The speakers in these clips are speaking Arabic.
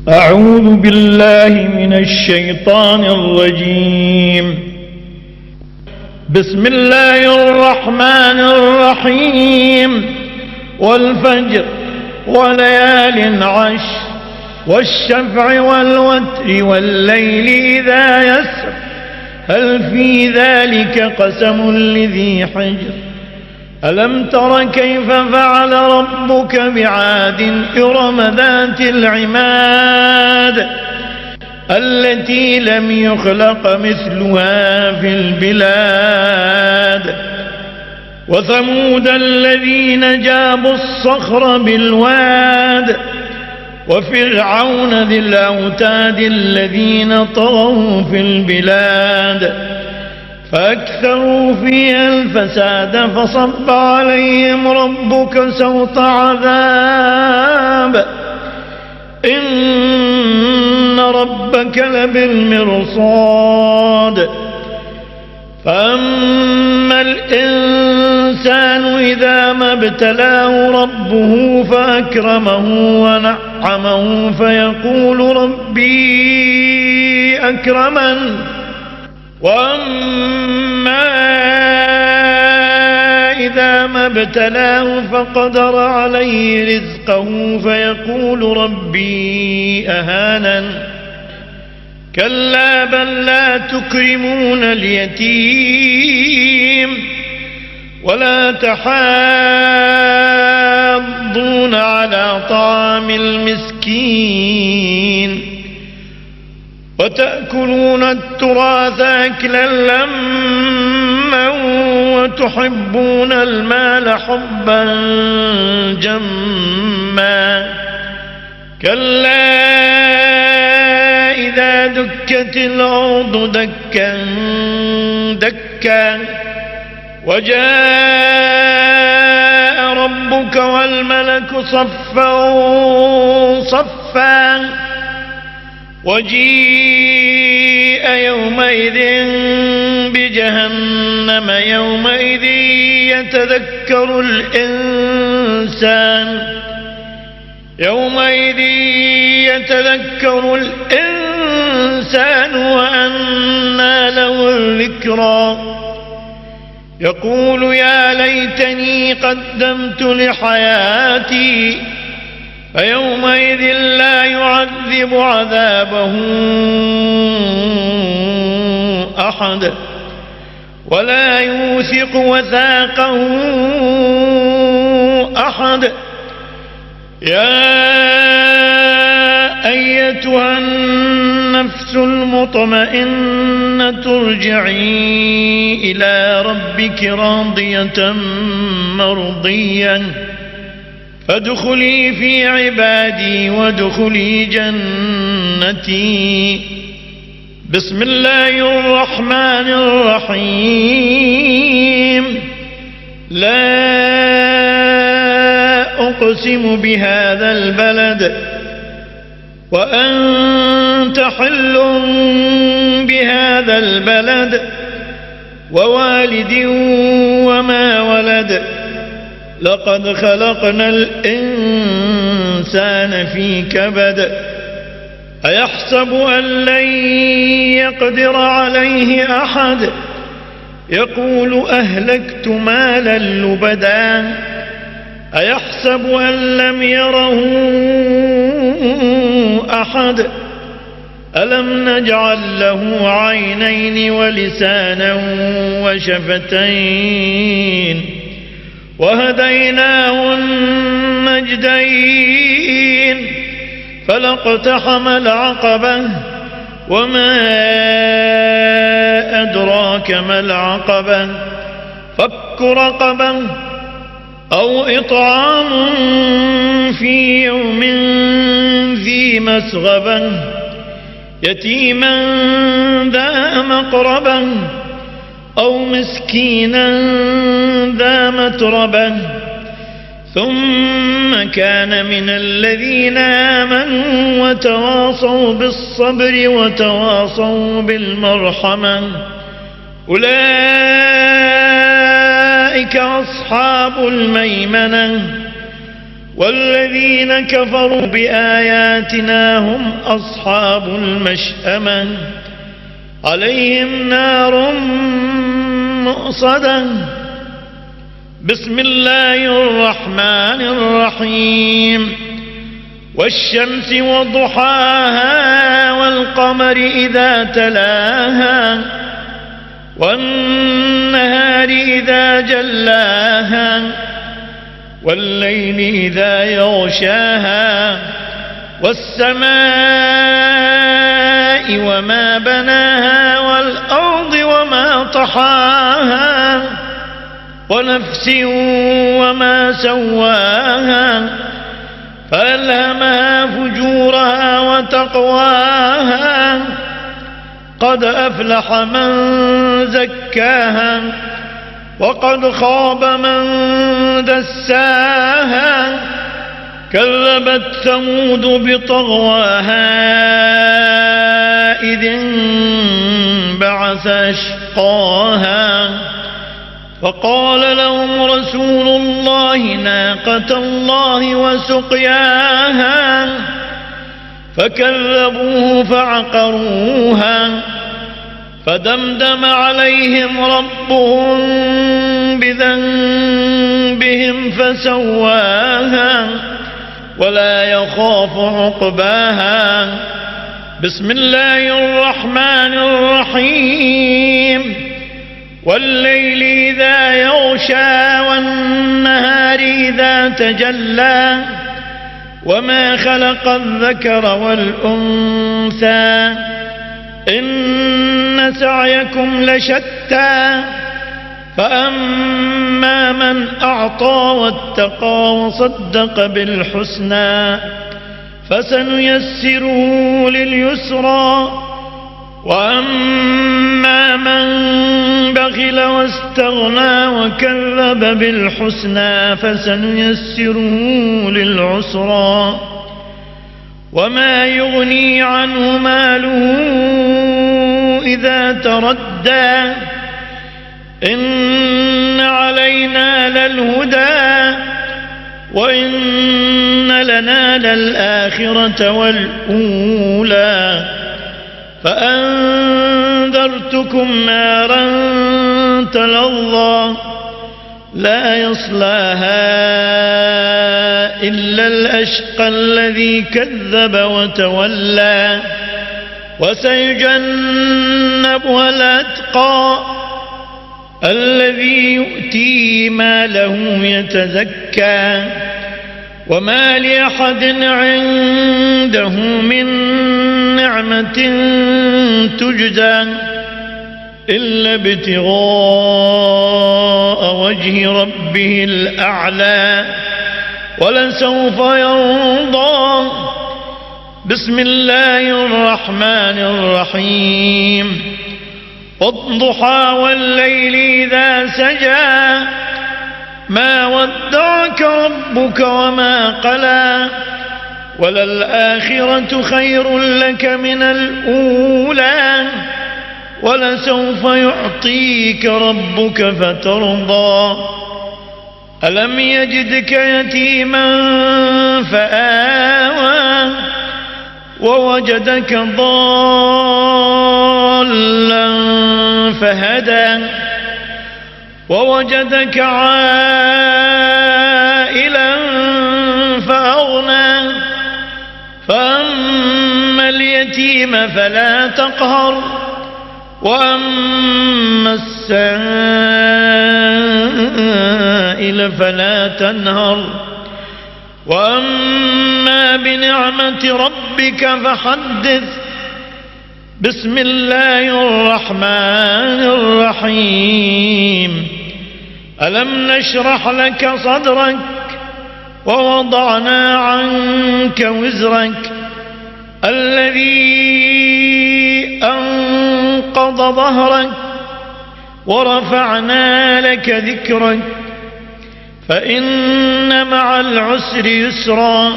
أعوذ بالله من الشيطان الرجيم. بسم الله الرحمن الرحيم. والفجر وليال عشر والشفع والوتر والليل إذا يسر هل في ذلك قسم لذي حجر ألم تر كيف فعل ربك بعاد إرم ذات العماد التي لم يخلق مثلها في البلاد وثمود الذين جابوا الصخر بالواد وفرعون ذي الأوتاد الذين طغوا في البلاد فأكثروا فيها الفساد فصب عليهم ربك سوط عذاب إن ربك لبالمرصاد فأما الإنسان إذا ما ابتلاه ربه فأكرمه ونعمه فيقول ربي أكرمن وأما إذا ما ابتلاه فقدر عليه رزقه فيقول ربي أهانن كلا بل لا تكرمون اليتيم ولا تحاضون على طعام المسكين وتأكلون التراث أكلا لما وتحبون المال حبا جما كلا إذا دكت الأرض دكا دكا وجاء ربك والملك صفا صفا وجيء يومئذ بجهنم يومئذ يتذكر الإنسان وأنى له الذكرى يقول يا ليتني قدمت لحياتي فيومئذ لا يعذب عذابه أحد ولا يوثق وثاقه أحد يا أيتها النفس المطمئنة ارجعي إلى ربك راضية مرضية فادخلي في عبادي وادخلي جنتي. بسم الله الرحمن الرحيم. لا أقسم بهذا البلد وأنت حل بهذا البلد ووالد وما ولد لقد خلقنا الإنسان في كبد أيحسب أن لن يقدر عليه أحد يقول أهلكت مالا لبدا أيحسب أن لم يره أحد ألم نجعل له عينين ولسانا وشفتين وهديناه النجدين فلاقتحم العقبة وما أدراك ما العقبة فك رقبة أو إطعام في يوم ذي مسغبة يتيما ذا مقربة أو مسكينا ذا متربة ثم كان من الذين آمنوا وتواصوا بالصبر وتواصوا بالمرحمة أولئك أولئك أصحاب الميمنة والذين كفروا بآياتنا هم أصحاب المشأمة عليهم نار مؤصدة. بسم الله الرحمن الرحيم. والشمس وضحاها والقمر إذا تلاها والنهار إذا جلاها والليل إذا يغشاها والسماء وما بناها والأرض وما طحاها ونفس وما سواها فألهمها فجورها وتقواها قد أفلح من زكاها وقد خاب من دساها كذبت ثمود بطغواها إذ انبعث أشقاها فقال لهم رسول الله ناقة الله وسقياها فكذبوه فعقروها فدمدم عليهم ربهم بذنبهم فسواها ولا يخاف عقباها. بسم الله الرحمن الرحيم. والليل إذا يغشى والنهار إذا تجلى وما خلق الذكر والأنثى إن سعيكم لشتى فأما من أعطى واتقى وصدق بالحسنى فسنيسره لليسرى وأما من بخل واستغنى وكذب بالحسنى فسنيسره للعسرى وما يغني عنه ماله إذا تردى إن علينا للهدى وإن لنا للآخرة والأولى فأنذرتكم نارا تلظى لا يصلاها إلا الأشقى الذي كذب وتولى وسيجنبها الأتقى الذي يؤتي ماله يتزكى وما لأحد عنده من نعمة تجزى إلا ابتغاء وجه ربه الأعلى ولسوف يرضى. بسم الله الرحمن الرحيم. والضحى والليل إذا سجى ما ودعك ربك وما قلى وللآخرة خير لك من الأولى ولسوف يعطيك ربك فترضى. ألم يجدك يتيما فآوى ووجدك ضالا فهدى ووجدك عائلا فأغنى فأما اليتيم فلا تقهر وأما السائل فلا تنهر وأما بنعمة ربك فحدث. بسم الله الرحمن الرحيم. ألم نشرح لك صدرك ووضعنا عنك وزرك الذي أنقض ظهرك ورفعنا لك ذكرك فإن مع العسر يسرا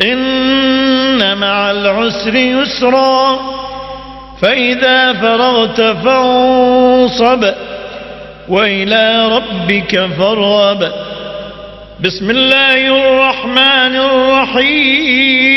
إن مع العسر يسرا فإذا فرغت فانصب وإلى ربك فارغب بسم الله الرحمن الرحيم